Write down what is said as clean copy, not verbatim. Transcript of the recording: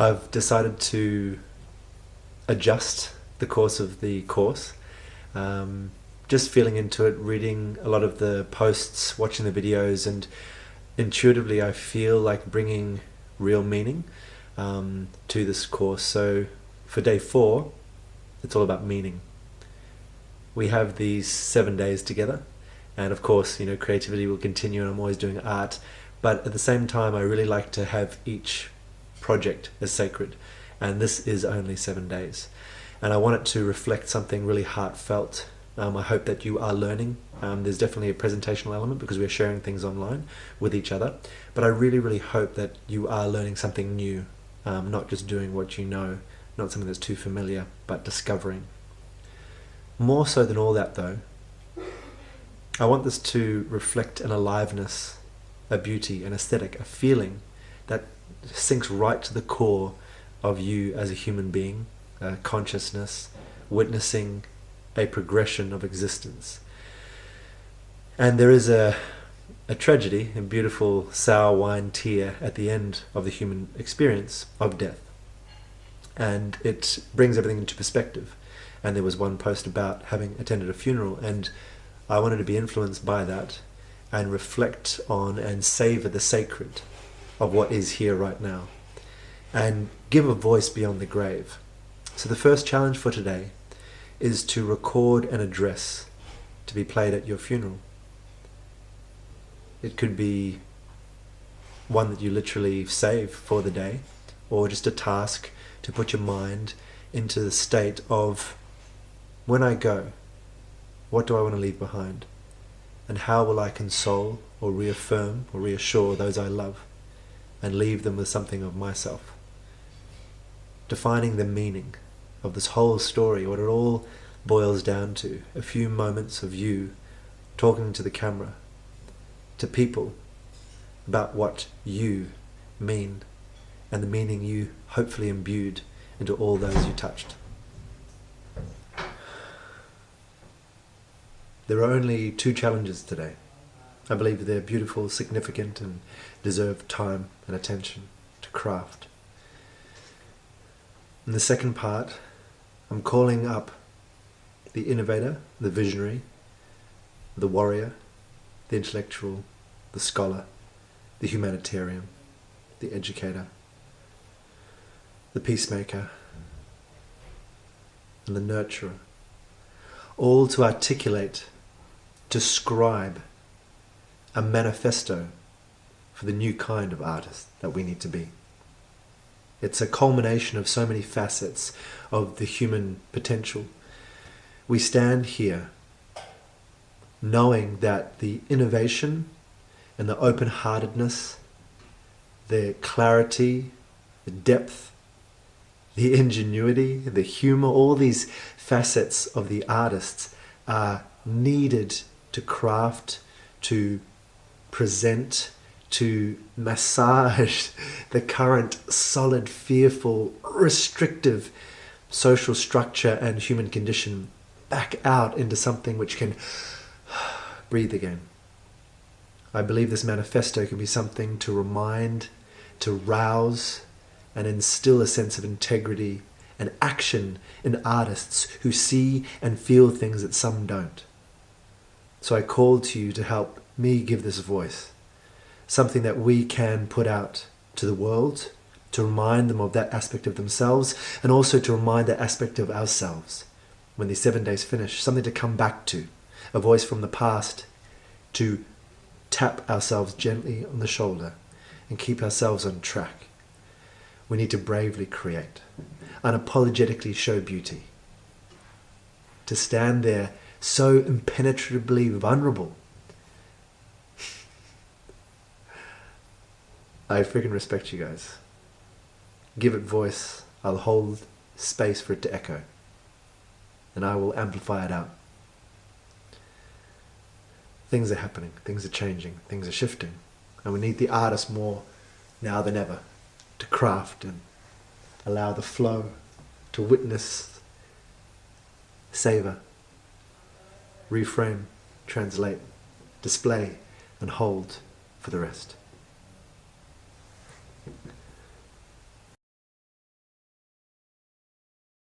I've decided to adjust the course of the course. Just feeling into it, reading a lot of the posts, watching the videos, and intuitively I feel like bringing real meaning to this course. So for day 4, it's all about meaning. We have these 7 days together, and of course, creativity will continue, and I'm always doing art, but at the same time I really like to have each project as sacred, and this is only 7 days, and I want it to reflect something really heartfelt. I hope that you are learning. There's definitely a presentational element because we're sharing things online with each other, but I really hope that you are learning something new, not just doing what you know, not something that's too familiar, but discovering. More so than all that though, I want this to reflect an aliveness, a beauty, an aesthetic, a feeling that sinks right to the core of you as a human being, consciousness, witnessing a progression of existence. And there is a tragedy, a beautiful sour wine tear at the end of the human experience of death. And it brings everything into perspective. And there was one post about having attended a funeral, and I wanted to be influenced by that and reflect on and savor the sacred of what is here right now and give a voice beyond the grave. So the first challenge for today is to record an address to be played at your funeral. It could be one that you literally save for the day, or just a task to put your mind into the state of, when I go, what do I want to leave behind? And how will I console or reaffirm or reassure those I love and leave them with something of myself? Defining the meaning of this whole story, what it all boils down to, a few moments of you talking to the camera, to people, about what you mean and the meaning you hopefully imbued into all those you touched. There are only 2 challenges today. I believe they're beautiful, significant, and deserve time and attention to craft. In the second part, I'm calling up the innovator, the visionary, the warrior, the intellectual, the scholar, the humanitarian, the educator, the peacemaker, and the nurturer, all to articulate, to scribe a manifesto for the new kind of artist that we need to be. It's a culmination of so many facets of the human potential. We stand here knowing that the innovation and the open-heartedness, the clarity, the depth, the ingenuity, the humor, all these facets of the artists are needed to craft, to present, to massage the current solid, fearful, restrictive social structure and human condition back out into something which can breathe again. I believe this manifesto can be something to remind, to rouse, and instill a sense of integrity and action in artists who see and feel things that some don't. So I call to you to help me give this voice, something that we can put out to the world, to remind them of that aspect of themselves, and also to remind that aspect of ourselves. When these 7 days finish, something to come back to, a voice from the past, to tap ourselves gently on the shoulder and keep ourselves on track. We need to bravely create, unapologetically show beauty, to stand there so impenetrably vulnerable. I freaking respect you guys. Give it voice. I'll hold space for it to echo, and I will amplify it out. Things are happening, things are changing, things are shifting, and we need the artist more now than ever to craft and allow the flow to witness, savor, reframe, translate, display, and hold for the rest.